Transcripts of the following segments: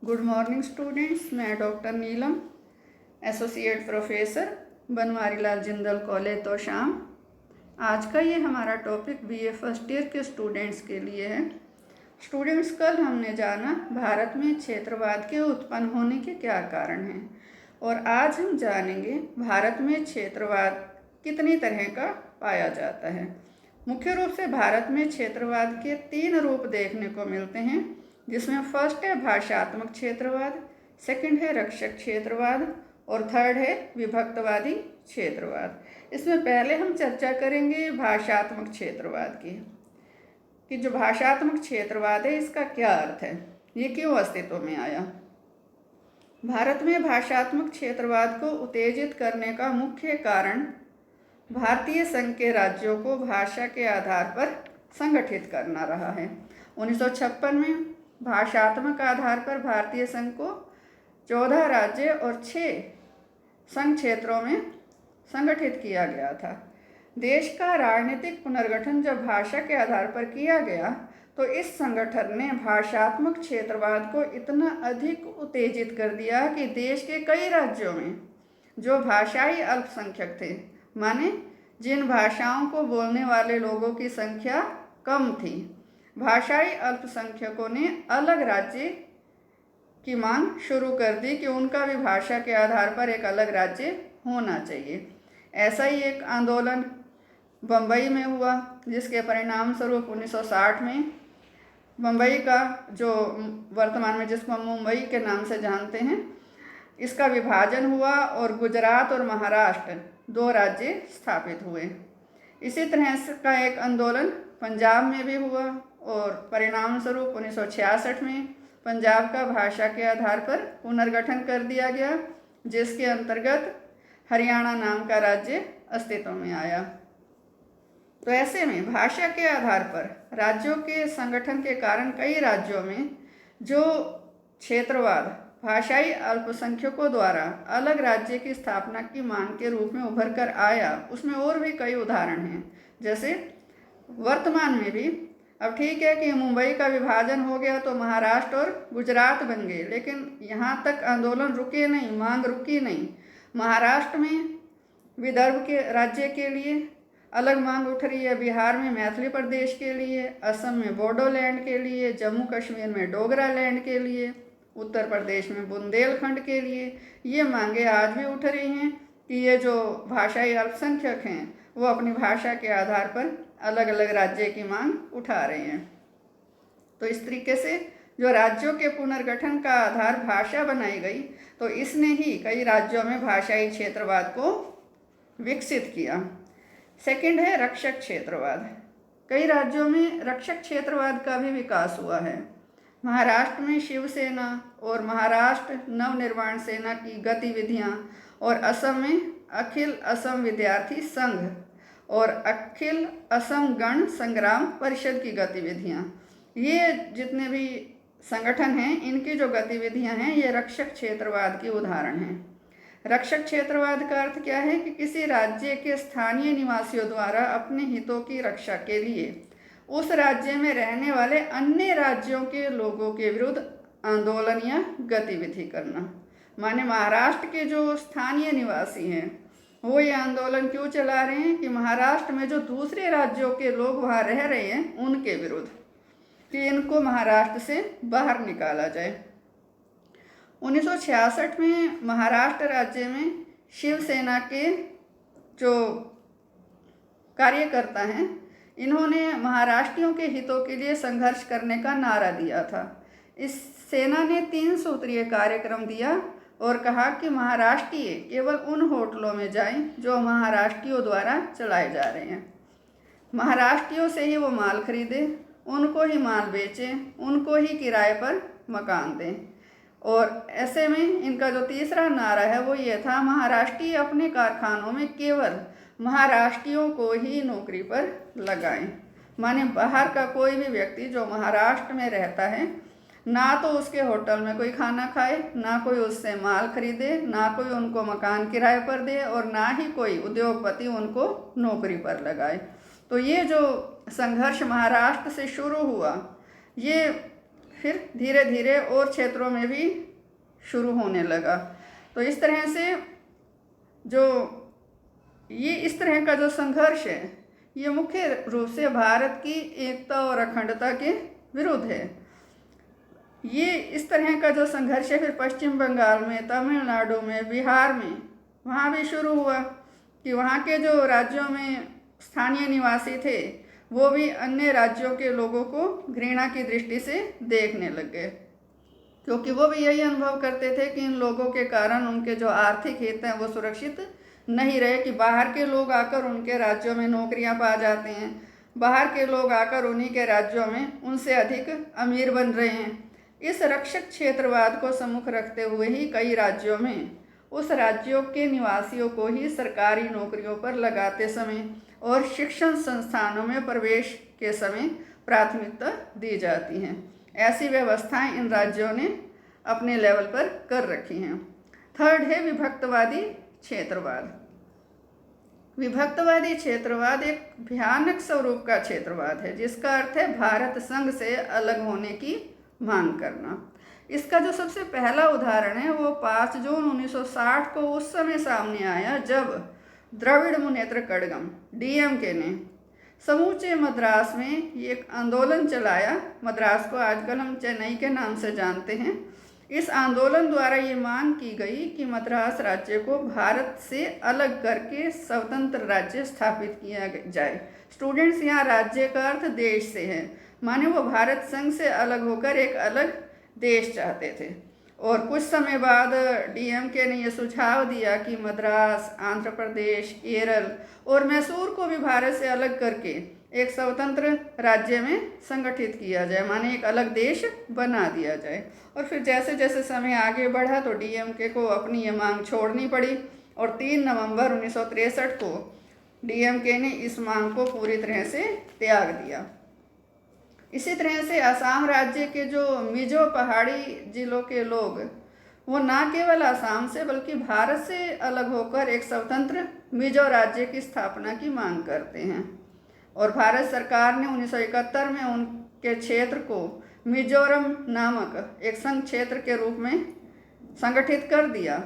Good morning students. मैं doctor नीलम, associate professor, Banwari Lal Jindal college Tosham. आज का ये हमारा टॉपिक बीए फर्स्ट ईयर के स्टूडेंट्स के लिए है। स्टूडेंट्स, कल हमने जाना भारत में क्षेत्रवाद के उत्पन्न होने के क्या कारण हैं, और आज हम जानेंगे भारत में क्षेत्रवाद कितनी तरह का पाया जाता है। मुख्य रूप से भारत में क्षेत्रवाद के 3 रूप देखने को मिलते हैं, जिसमें फर्स्ट है भाषात्मक क्षेत्रवाद, सेकंड है रक्षक क्षेत्रवाद और थर्ड है विभक्तवादी क्षेत्रवाद। इसमें पहले हम चर्चा करेंगे भाषात्मक क्षेत्रवाद की, कि जो भाषात्मक क्षेत्रवाद है इसका क्या अर्थ है, ये क्यों अस्तित्व में आया। भारत में भाषात्मक क्षेत्रवाद को उत्तेजित करने का मुख्य कारण भारतीय संघ के राज्यों को भाषा के आधार पर संगठित करना रहा है। 1956 में भाषात्मक आधार पर भारतीय संघ को 14 राज्य और 6 संघ क्षेत्रों में संगठित किया गया था। देश का राजनीतिक पुनर्गठन जब भाषा के आधार पर किया गया तो इस संगठन ने भाषात्मक क्षेत्रवाद को इतना अधिक उत्तेजित कर दिया कि देश के कई राज्यों में जो भाषाई अल्पसंख्यक थे, माने जिन भाषाओं को बोलने वाले लोगों की संख्या कम थी, भाषाई अल्पसंख्यकों ने अलग राज्य की मांग शुरू कर दी कि उनका भी भाषा के आधार पर एक अलग राज्य होना चाहिए। ऐसा ही एक आंदोलन बम्बई में हुआ, जिसके परिणाम स्वरूप 1960 में बम्बई का, जो वर्तमान में जिसको हम मुंबई के नाम से जानते हैं, इसका विभाजन हुआ और गुजरात और महाराष्ट्र 2 राज्य स्थापित हुए। इसी तरह का एक आंदोलन पंजाब में भी हुआ और परिणाम स्वरूप 1966 में पंजाब का भाषा के आधार पर पुनर्गठन कर दिया गया, जिसके अंतर्गत हरियाणा नाम का राज्य अस्तित्व में आया। तो ऐसे में भाषा के आधार पर राज्यों के संगठन के कारण कई राज्यों में जो क्षेत्रवाद भाषाई अल्पसंख्यकों द्वारा अलग राज्य की स्थापना की मांग के रूप में उभर कर आया, उसमें और भी कई उदाहरण हैं। जैसे वर्तमान में भी अब ठीक है कि मुंबई का विभाजन हो गया तो महाराष्ट्र और गुजरात बन गए, लेकिन यहाँ तक आंदोलन रुके नहीं, मांग रुकी नहीं। महाराष्ट्र में विदर्भ के राज्य के लिए अलग मांग उठ रही है, बिहार में मैथिली प्रदेश के लिए, असम में बोडोलैंड के लिए, जम्मू कश्मीर में डोगरा लैंड के लिए, उत्तर प्रदेश में बुंदेलखंड के लिए। ये मांगे आज भी उठ रही हैं कि ये जो भाषाई अल्पसंख्यक हैं वो अपनी भाषा के आधार पर अलग अलग राज्य की मांग उठा रहे हैं। तो इस तरीके से जो राज्यों के पुनर्गठन का आधार भाषा बनाई गई, तो इसने ही कई राज्यों में भाषाई क्षेत्रवाद को विकसित किया। सेकंड है रक्षक क्षेत्रवाद। कई राज्यों में रक्षक क्षेत्रवाद का भी विकास हुआ है। महाराष्ट्र में शिवसेना और महाराष्ट्र नवनिर्माण सेना की गतिविधियां, और असम में अखिल असम विद्यार्थी संघ और अखिल असम गण संग्राम परिषद की गतिविधियां, ये जितने भी संगठन हैं, इनकी जो गतिविधियां हैं ये रक्षक क्षेत्रवाद की उदाहरण हैं। रक्षक क्षेत्रवाद का अर्थ क्या है कि किसी राज्य के स्थानीय निवासियों द्वारा अपने हितों की रक्षा के लिए उस राज्य में रहने वाले अन्य राज्यों के लोगों के विरुद्ध आंदोलन या गतिविधि करना। माने महाराष्ट्र के जो स्थानीय निवासी हैं वो ये आंदोलन क्यों चला रहे हैं कि महाराष्ट्र में जो दूसरे राज्यों के लोग वहाँ रह रहे हैं उनके विरुद्ध, कि इनको महाराष्ट्र से बाहर निकाला जाए। 1966 में महाराष्ट्र राज्य में शिवसेना के जो कार्यकर्ता हैं, इन्होंने महाराष्ट्रियों के हितों के लिए संघर्ष करने का नारा दिया था। इस सेना ने 3 सूत्रीय कार्यक्रम दिया और कहा कि महाराष्ट्रीय केवल उन होटलों में जाएं जो महाराष्ट्रियों द्वारा चलाए जा रहे हैं, महाराष्ट्रियों से ही वो माल खरीदें, उनको ही माल बेचें, उनको ही किराए पर मकान दें। और ऐसे में इनका जो तीसरा नारा है वो ये था, महाराष्ट्रीय अपने कारखानों में केवल महाराष्ट्रियों को ही नौकरी पर लगाएं। माने बाहर का कोई भी व्यक्ति जो महाराष्ट्र में रहता है, ना तो उसके होटल में कोई खाना खाए, ना कोई उससे माल खरीदे, ना कोई उनको मकान किराए पर दे, और ना ही कोई उद्योगपति उनको नौकरी पर लगाए। तो ये जो संघर्ष महाराष्ट्र से शुरू हुआ, ये फिर धीरे धीरे और क्षेत्रों में भी शुरू होने लगा। तो इस तरह से जो इस तरह का जो संघर्ष है ये मुख्य रूप से भारत की एकता और अखंडता के विरुद्ध है। ये इस तरह का जो संघर्ष है फिर पश्चिम बंगाल में, तमिलनाडु में, बिहार में वहाँ भी शुरू हुआ कि वहाँ के जो राज्यों में स्थानीय निवासी थे वो भी अन्य राज्यों के लोगों को घृणा की दृष्टि से देखने लग गए, क्योंकि वो भी यही अनुभव करते थे कि इन लोगों के कारण उनके जो आर्थिक हित हैं वो सुरक्षित नहीं रहे, कि बाहर के लोग आकर उनके राज्यों में नौकरियां पा जाते हैं, बाहर के लोग आकर उन्हीं के राज्यों में उनसे अधिक अमीर बन रहे हैं। इस रक्षक क्षेत्रवाद को सम्मुख रखते हुए ही कई राज्यों में उस राज्यों के निवासियों को ही सरकारी नौकरियों पर लगाते समय और शिक्षण संस्थानों में प्रवेश के समय प्राथमिकता दी जाती हैं। ऐसी व्यवस्थाएं इन राज्यों ने अपने लेवल पर कर रखी हैं। थर्ड है विभक्तवादी क्षेत्रवाद। विभक्तवादी क्षेत्रवाद एक भयानक स्वरूप का क्षेत्रवाद है जिसका अर्थ है भारत संघ से अलग होने की मांग करना। इसका जो सबसे पहला उदाहरण है वो 5 जून 1960 को उस समय सामने आया जब द्रविड़ मुनेत्र कड़गम डीएमके ने समूचे मद्रास में ये एक आंदोलन चलाया। मद्रास को आजकल हम चेन्नई के नाम से जानते हैं। इस आंदोलन द्वारा ये मांग की गई कि मद्रास राज्य को भारत से अलग करके स्वतंत्र राज्य स्थापित किया जाए। स्टूडेंट्स, यहाँ राज्य का अर्थ देश से है, माने वो भारत संघ से अलग होकर एक अलग देश चाहते थे। और कुछ समय बाद डीएमके ने यह सुझाव दिया कि मद्रास, आंध्र प्रदेश, केरल और मैसूर को भी भारत से अलग करके एक स्वतंत्र राज्य में संगठित किया जाए, माने एक अलग देश बना दिया जाए। और फिर जैसे जैसे समय आगे बढ़ा तो डीएमके को अपनी ये मांग छोड़नी पड़ी और 3 नवंबर 1963 को डीएमके ने इस मांग को पूरी तरह से त्याग दिया। इसी तरह से असम राज्य के जो मिजो पहाड़ी जिलों के लोग वो ना केवल असम से बल्कि भारत से अलग होकर एक स्वतंत्र मिजो राज्य की स्थापना की मांग करते हैं। और भारत सरकार ने 1971 में उनके क्षेत्र को मिजोरम नामक एक संघ क्षेत्र के रूप में संगठित कर दिया।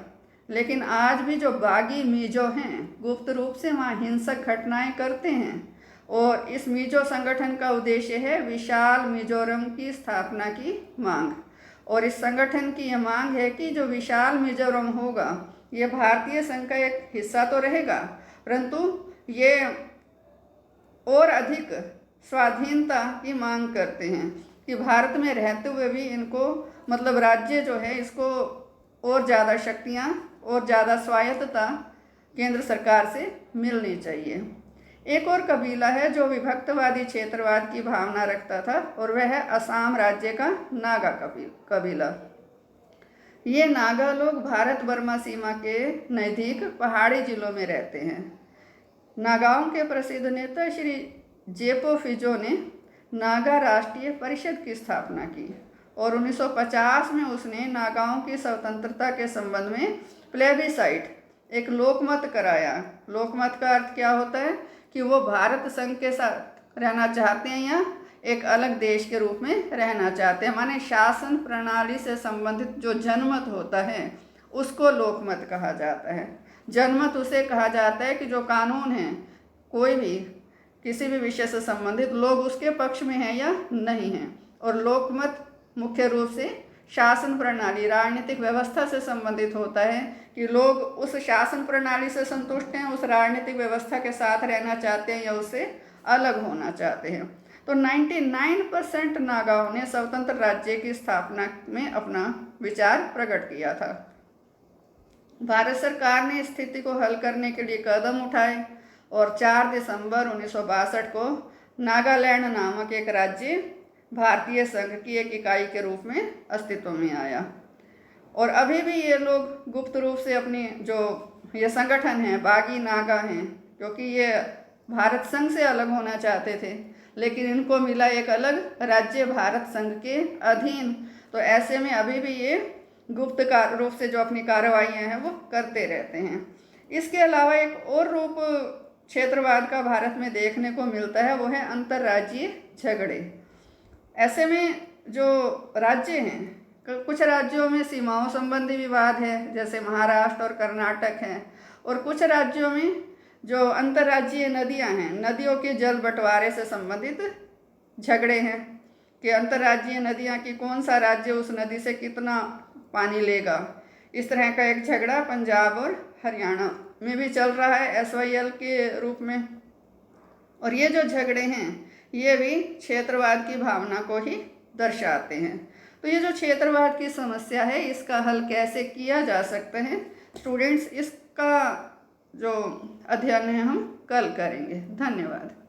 लेकिन आज भी जो बागी मिजो हैं गुप्त रूप से वहाँ हिंसक घटनाएं करते हैं और इस मिजो संगठन का उद्देश्य है विशाल मिजोरम की स्थापना की मांग। और इस संगठन की यह मांग है कि जो विशाल मिजोरम होगा ये भारतीय संघ का एक हिस्सा तो रहेगा, परंतु ये और अधिक स्वाधीनता की मांग करते हैं कि भारत में रहते हुए भी इनको मतलब राज्य जो है इसको और ज़्यादा शक्तियाँ और ज़्यादा स्वायत्तता केंद्र सरकार से मिलनी चाहिए। एक और कबीला है जो विभक्तवादी क्षेत्रवाद की भावना रखता था और वह है असम राज्य का नागा कबीला। ये नागा लोग भारत बर्मा सीमा के नज़दीक पहाड़ी जिलों में रहते हैं। नागाओं के प्रसिद्ध नेता श्री जेपो फिजो ने नागा राष्ट्रीय परिषद की स्थापना की और 1950 में उसने नागाओं की स्वतंत्रता के संबंध में प्लेबिसाइट एक लोकमत कराया। लोकमत का अर्थ क्या होता है कि वो भारत संघ के साथ रहना चाहते हैं या एक अलग देश के रूप में रहना चाहते हैं, माने शासन प्रणाली से संबंधित जो जनमत होता है उसको लोकमत कहा जाता है। जनमत उसे कहा जाता है कि जो कानून है कोई भी किसी भी विषय से संबंधित लोग उसके पक्ष में हैं या नहीं हैं। और लोकमत मुख्य रूप से शासन प्रणाली राजनीतिक व्यवस्था से संबंधित होता है कि लोग उस शासन प्रणाली से संतुष्ट हैं, उस राजनीतिक व्यवस्था के साथ रहना चाहते हैं या उससे अलग होना चाहते हैं। तो 99% नागाओं ने स्वतंत्र राज्य की स्थापना में अपना विचार प्रकट किया था। भारत सरकार ने स्थिति को हल करने के लिए कदम उठाए और 4 दिसंबर 1962 को नागालैंड नामक एक राज्य भारतीय संघ की एक इकाई के रूप में अस्तित्व में आया। और अभी भी ये लोग गुप्त रूप से अपनी जो ये संगठन है बागी नागा हैं, क्योंकि ये भारत संघ से अलग होना चाहते थे लेकिन इनको मिला एक अलग राज्य भारत संघ के अधीन। तो ऐसे में अभी भी ये गुप्त रूप से जो अपनी कार्रवाइयाँ हैं वो करते रहते हैं। इसके अलावा एक और रूप क्षेत्रवाद का भारत में देखने को मिलता है, वो है अंतर्राज्यीय झगड़े। ऐसे में जो राज्य हैं, कुछ राज्यों में सीमाओं संबंधी विवाद है, जैसे महाराष्ट्र और कर्नाटक हैं, और कुछ राज्यों में जो अंतर्राज्यीय नदियां हैं, नदियों के जल बंटवारे से संबंधित झगड़े हैं कि अंतर्राज्यीय नदियां की कौन सा राज्य उस नदी से कितना पानी लेगा। इस तरह का एक झगड़ा पंजाब और हरियाणा में भी चल रहा है SYL के रूप में। और ये जो झगड़े हैं ये भी क्षेत्रवाद की भावना को ही दर्शाते हैं। तो ये जो क्षेत्रवाद की समस्या है इसका हल कैसे किया जा सकता है स्टूडेंट्स, इसका जो अध्ययन है हम कल करेंगे। धन्यवाद।